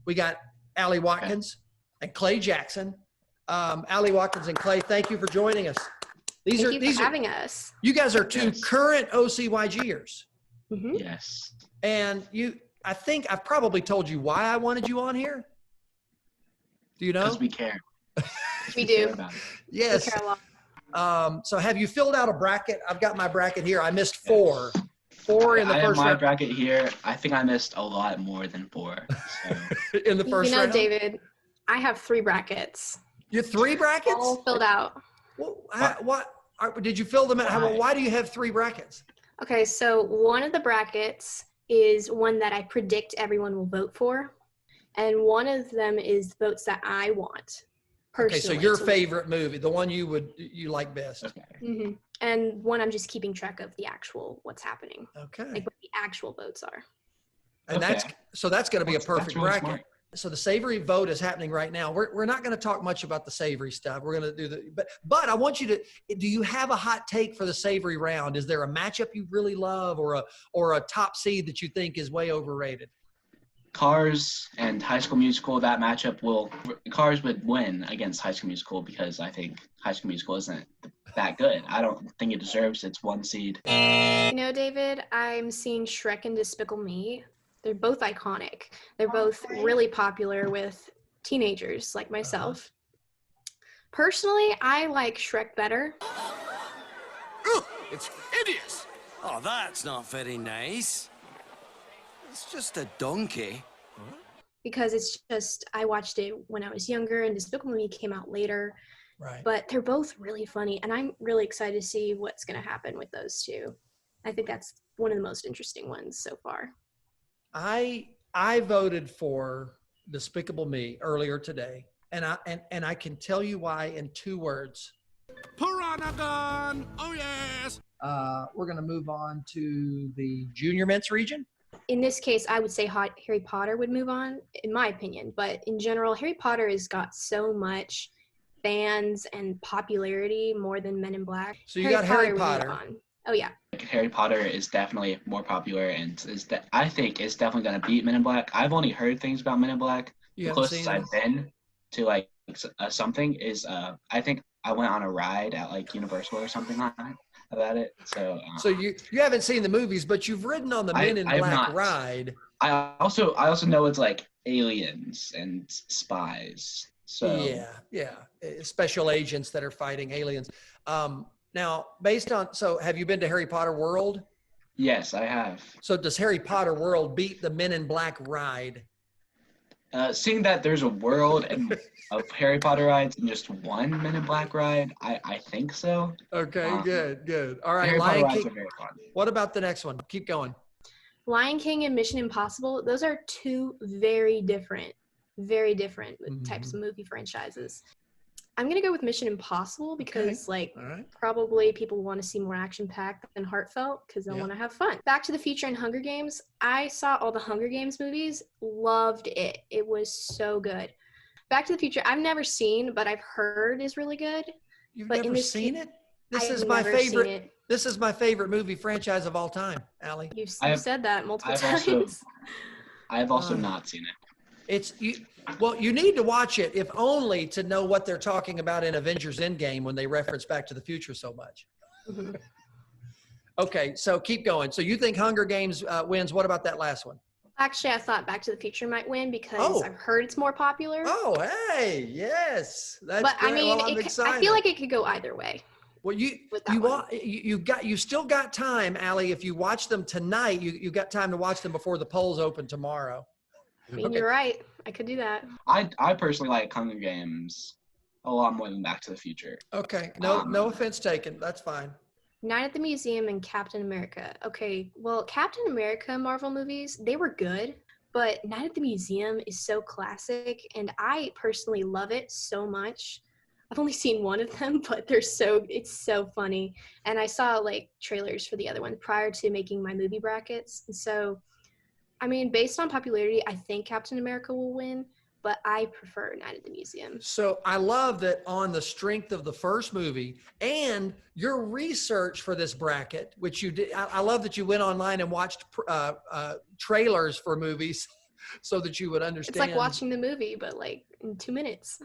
We got Allie Watkins and Clay Jackson. Allie Watkins and Clay, thank you for joining us. Thank you for having us. You guys are two current OCYGers. Mm-hmm. Yes. And I think I've probably told you why I wanted you on here. Do you know? Because we care. We do. Care about it. Yes. We care a lot. So have you filled out a bracket? I've got my bracket here. I missed 4. 4 in the first round. I have my bracket here. I think I missed a lot more than 4. So. In the first round? David, I have 3 brackets. You have 3 brackets? All filled out. Well, what did you fill them out? Why do you have 3 brackets? Okay, so one of the brackets is one that I predict everyone will vote for, and one of them is votes that I want personally. Okay, so your favorite movie, the one you like best. Okay. Mm-hmm. And one I'm just keeping track of the actual what's happening. Okay. Like what the actual votes are. And that's going to be a perfect really bracket. Smart. So the savory vote is happening right now. We're not going to talk much about the savory stuff. We're going to do but I want you to, do you have a hot take for the savory round? Is there a matchup you really love or a top seed that you think is way overrated? Cars and High School Musical, that matchup Cars would win against High School Musical because I think High School Musical isn't that good. I don't think it deserves its 1 seed. David, I'm seeing Shrek and Despicable Me. They're both iconic. They're both really popular with teenagers like myself. Personally, I like Shrek better. Ugh, it's hideous. Oh, that's not very nice. It's just a donkey. Because it's just, I watched it when I was younger and Despicable Me came out later. Right. But they're both really funny and I'm really excited to see what's going to happen with those two. I think that's one of the most interesting ones so far. I voted for Despicable Me earlier today, and I can tell you why in 2 words. Piranha gun! Oh, yes! We're going to move on to the junior mints region. In this case, I would say Harry Potter would move on, in my opinion. But in general, Harry Potter has got so much fans and popularity more than Men in Black. So you got Harry Potter. Oh, yeah. Harry Potter is definitely more popular and I think it's definitely going to beat Men in Black. I've only heard things about Men in Black. The closest I've been to like something is I think I went on a ride at like Universal or something about it. So you haven't seen the movies, but you've ridden on the Men in Black ride. I also know it's like aliens and spies. So yeah, special agents that are fighting aliens. Now, so have you been to Harry Potter World? Yes, I have. So does Harry Potter World beat the Men in Black ride? Seeing that there's a world of Harry Potter rides and just one Men in Black ride, I think so. Okay, good. All right, Harry Potter Lion rides King. are very fun. What about the next one? Keep going. Lion King and Mission Impossible, those are 2 very different types of movie franchises. I'm going to go with Mission Impossible because, probably people want to see more action-packed than heartfelt because they want to have fun. Back to the Future and Hunger Games. I saw all the Hunger Games movies. Loved it. It was so good. Back to the Future, I've never seen, but I've heard is really good. You've never seen it? This is my favorite. This is my favorite movie franchise of all time, Allie. You've said that multiple times. I've also not seen it. You need to watch it, if only to know what they're talking about in Avengers Endgame when they reference Back to the Future so much. Mm-hmm. Okay, so keep going. So you think Hunger Games wins. What about that last one? Actually, I thought Back to the Future might win because I've heard it's more popular. Oh, hey, yes. That's but great. I mean, I'm excited. I feel like it could go either way. Well, you still got time, Allie. If you watch them tonight, you got time to watch them before the polls open tomorrow. I mean, you're right. I could do that. I personally like Hunger Games a lot more than Back to the Future. Okay. No offense taken. That's fine. Night at the Museum and Captain America. Okay, well, Captain America Marvel movies, they were good, but Night at the Museum is so classic, and I personally love it so much. I've only seen one of them, but it's so funny. And I saw like trailers for the other one prior to making my movie brackets. And so, I mean, based on popularity, I think Captain America will win, but I prefer Night at the Museum. So I love that on the strength of the first movie and your research for this bracket, which you did. I love that you went online and watched trailers for movies so that you would understand. It's like watching the movie, but like in 2 minutes.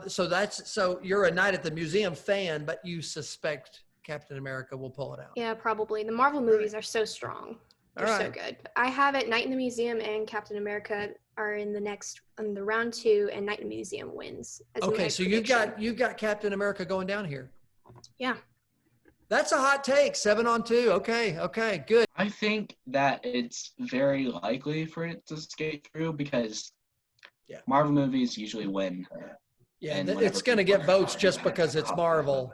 So you're a Night at the Museum fan, but you suspect Captain America will pull it out. Yeah, probably. The Marvel movies are so strong. They're so good. I have it Night in the Museum and Captain America are in the round 2, and Night in the Museum wins. Okay, so you've got Captain America going down here. Yeah. That's a hot take. 7-on-2. Okay, good. I think that it's very likely for it to skate through because Marvel movies usually win. Yeah, it's going to get votes just because it's Marvel.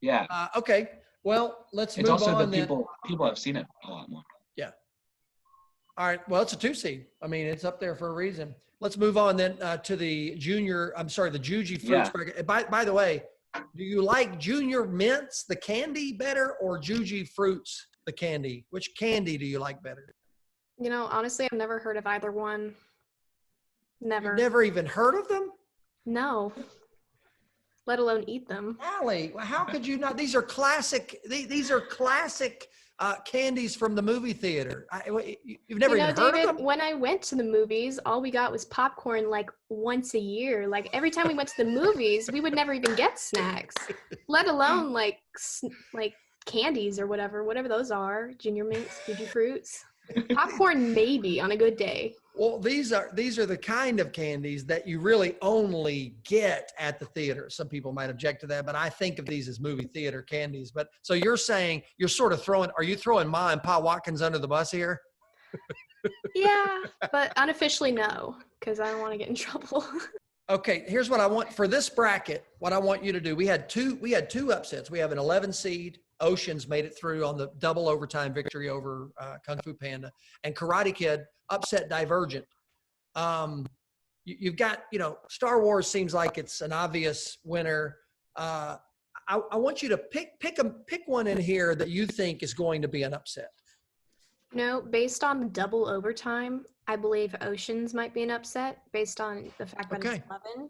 Yeah. Okay. Well, let's move on. It's also that people have seen it a lot more. Yeah. All right. Well, it's a 2 seed. I mean, it's up there for a reason. Let's move on then to the Juji fruits bracket. By the way, do you like Junior Mints, the candy, better, or Juji Fruits, the candy? Which candy do you like better? You know, honestly, I've never heard of either one. Never. You've never even heard of them? No. Let alone eat them. Allie, how could you not? These are classic. These are classic candies from the movie theater. You've never even heard of them? When I went to the movies, all we got was popcorn like once a year. Like every time we went to the movies, we would never even get snacks, let alone like candies or whatever those are. Junior Mints, Juji Fruits, popcorn maybe on a good day. Well, these are the kind of candies that you really only get at the theater. Some people might object to that, but I think of these as movie theater candies. But so you're saying you're sort of are you throwing Ma and Pa Watkins under the bus here? Yeah, but unofficially no, because I don't want to get in trouble. Okay, here's what I want for this bracket. What I want you to do. We had two upsets. We have an 11 seed. Oceans made it through on the double overtime victory over Kung Fu Panda, and Karate Kid upset Divergent. You've got, Star Wars seems like it's an obvious winner. I want you to pick one in here that you think is going to be an upset. No, based on double overtime, I believe Oceans might be an upset based on the fact that it's 11.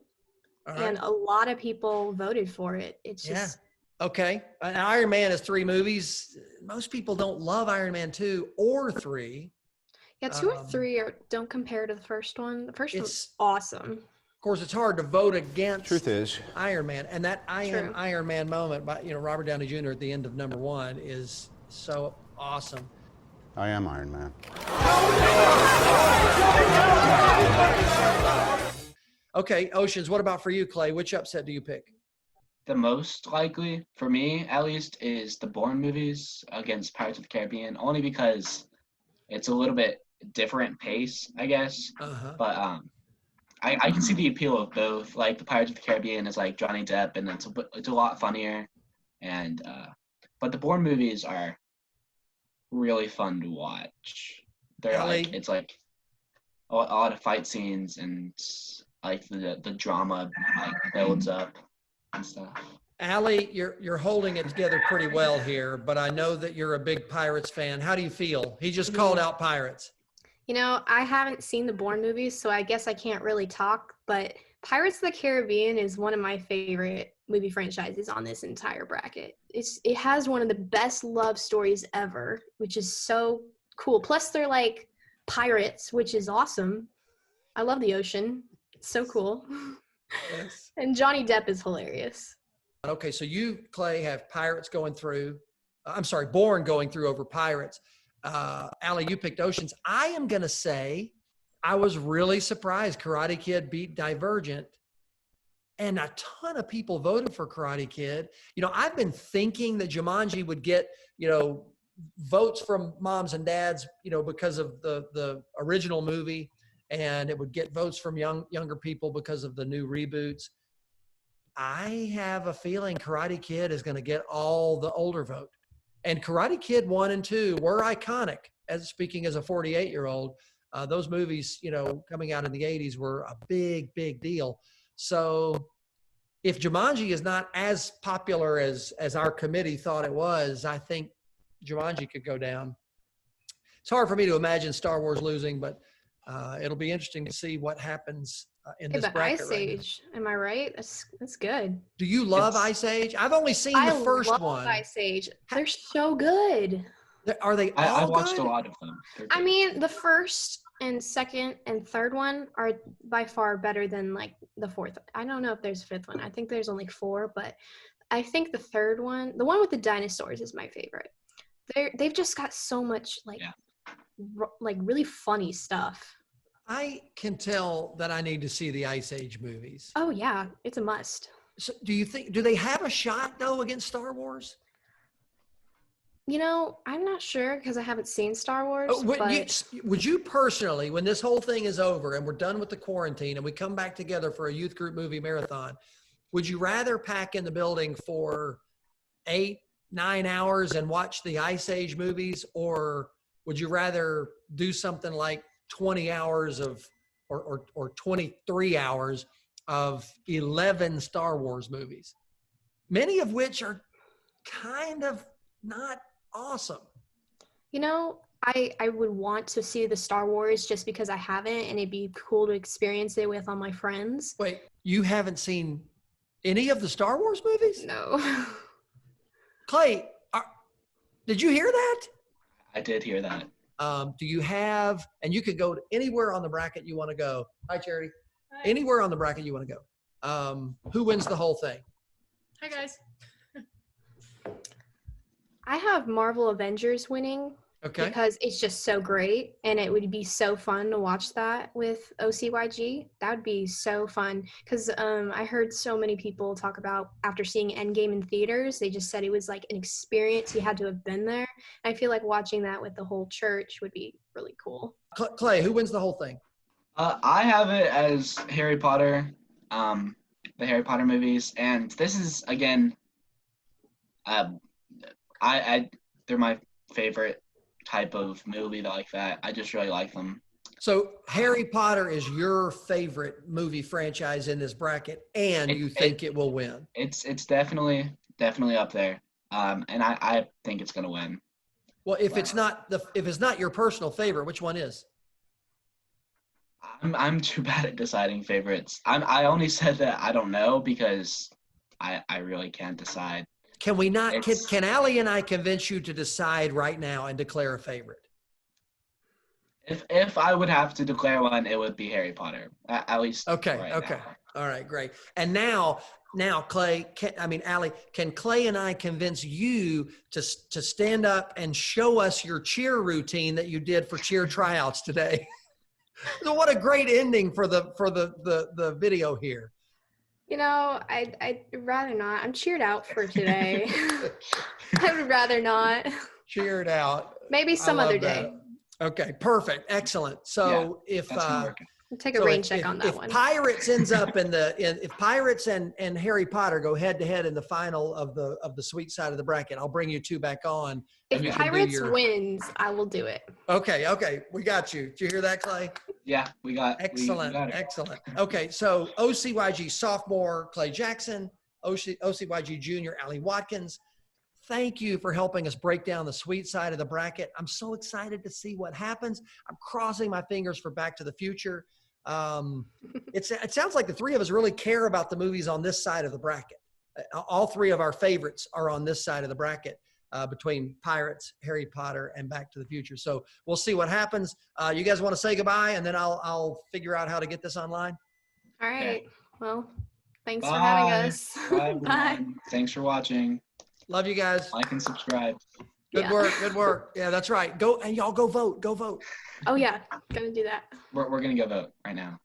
Right. And a lot of people voted for it. It's just... Okay. Iron Man is 3 movies. Most people don't love Iron Man 2 or 3. Yeah, 2 or 3 don't compare to the first one. The first one's awesome. Of course, it's hard to vote against Truth is Iron Man. And that I am Iron Man moment by Robert Downey Jr. at the end of number 1 is so awesome. I am Iron Man. Okay, Oceans, what about for you, Clay? Which upset do you pick? The most likely, for me at least, is the Bourne movies against Pirates of the Caribbean, only because it's a little bit different pace, I guess. Uh-huh. But I can see the appeal of both. Like the Pirates of the Caribbean is like Johnny Depp, and it's a lot funnier. And but the Bourne movies are really fun to watch. They're it's like a lot of fight scenes, and like the drama like builds up and stuff. Allie, you're holding it together pretty well here, but I know that you're a big Pirates fan. How do you feel? He just called out Pirates. I haven't seen the Bourne movies, so I guess I can't really talk, but Pirates of the Caribbean is one of my favorite movie franchises on this entire bracket. It has one of the best love stories ever, which is so cool. Plus they're like pirates, which is awesome. I love the ocean. It's so cool. Yes. And Johnny Depp is hilarious. Okay, so you, Clay, have Pirates going through. Bourne going through over Pirates. Allie, you picked Oceans. I am going to say I was really surprised Karate Kid beat Divergent. And a ton of people voted for Karate Kid. I've been thinking that Jumanji would get, votes from moms and dads, because of the original movie. And it would get votes from younger people because of the new reboots. I have a feeling Karate Kid is going to get all the older vote. And Karate Kid 1 and 2 were iconic. Speaking as a 48-year-old, those movies, coming out in the 80s were a big, big deal. So if Jumanji is not as popular as our committee thought it was, I think Jumanji could go down. It's hard for me to imagine Star Wars losing, but it'll be interesting to see what happens in this bracket. Ice Age, am I right? That's good. Do you love Ice Age? I've only seen the first one. I love Ice Age. They're so good. Are they all I watched good? a lot of them. I mean, the first and second and third one are by far better than like the fourth. I don't know if there's a fifth one. I think there's only 4, but I think the third one, the one with the dinosaurs, is my favorite. They've just got so much like like really funny stuff. I can tell that I need to see the Ice Age movies. Oh yeah, it's a must. So do they have a shot though against Star Wars? You know, I'm not sure because I haven't seen Star Wars. Would you personally, when this whole thing is over and we're done with the quarantine and we come back together for a youth group movie marathon, would you rather pack in the building for 8-9 hours and watch the Ice Age movies, or would you rather do something like 20 hours of or 23 hours of 11 Star Wars movies, many of which are kind of not awesome? You know, I would want to see the Star Wars just because I haven't, and it'd be cool to experience it with all my friends. Wait, you haven't seen any of the Star Wars movies? No. Clay, did you hear that? I did hear that. Do you have, and you could go anywhere on the bracket you want to go. Hi, Charity. Hi. Anywhere on the bracket you want to go. Who wins the whole thing? Hi, guys. I have Marvel Avengers winning because it's just so great, and it would be so fun to watch that with OCYG. That would be so fun because I heard so many people talk about after seeing Endgame in theaters, they just said it was like an experience. You had to have been there. I feel like watching that with the whole church would be really cool. Clay, who wins the whole thing? I have it as Harry Potter, the Harry Potter movies, and this is again, they're my favorite type of movie like that. I just really like them. So Harry Potter is your favorite movie franchise in this bracket, and you think it will win? It's definitely up there, and I think it's gonna win. Well, if it's not your personal favorite, which one is? I'm too bad at deciding favorites. I only said that I don't know because I really can't decide. Can we not? Can Allie and I convince you to decide right now and declare a favorite? If I would have to declare one, it would be Harry Potter. At least. Okay. Right Okay. now. All right. Great. And now, Clay. Allie, can Clay and I convince you to stand up and show us your cheer routine that you did for cheer tryouts today? So what a great ending for the video here. You know, I'd rather not. I'm cheered out for today. I would rather not. Cheered out. Maybe some other day. Okay, perfect, excellent. So if take a rain check on that one. If Pirates ends up if Pirates and Harry Potter go head to head in the final of the sweet side of the bracket, I'll bring you two back on. If Pirates wins, I will do it. Okay, we got you. Did you hear that, Clay? Yeah, we got. Excellent, excellent. Okay, so OCYG sophomore Clay Jackson, OCYG junior Allie Watkins. Thank you for helping us break down the sweet side of the bracket. I'm so excited to see what happens. I'm crossing my fingers for Back to the Future. It sounds like the three of us really care about the movies on this side of the bracket. All three of our favorites are on this side of the bracket between Pirates, Harry Potter, and Back to the Future. So we'll see what happens. You guys want to say goodbye, and then I'll figure out how to get this online? All right. Okay. Well, thanks for having us. Bye. Bye. Thanks for watching. Love you guys. Like and subscribe. Good work. Good work. Yeah, that's right. Go, and y'all go vote. Go vote. Oh yeah, gonna do that. We're gonna go vote right now.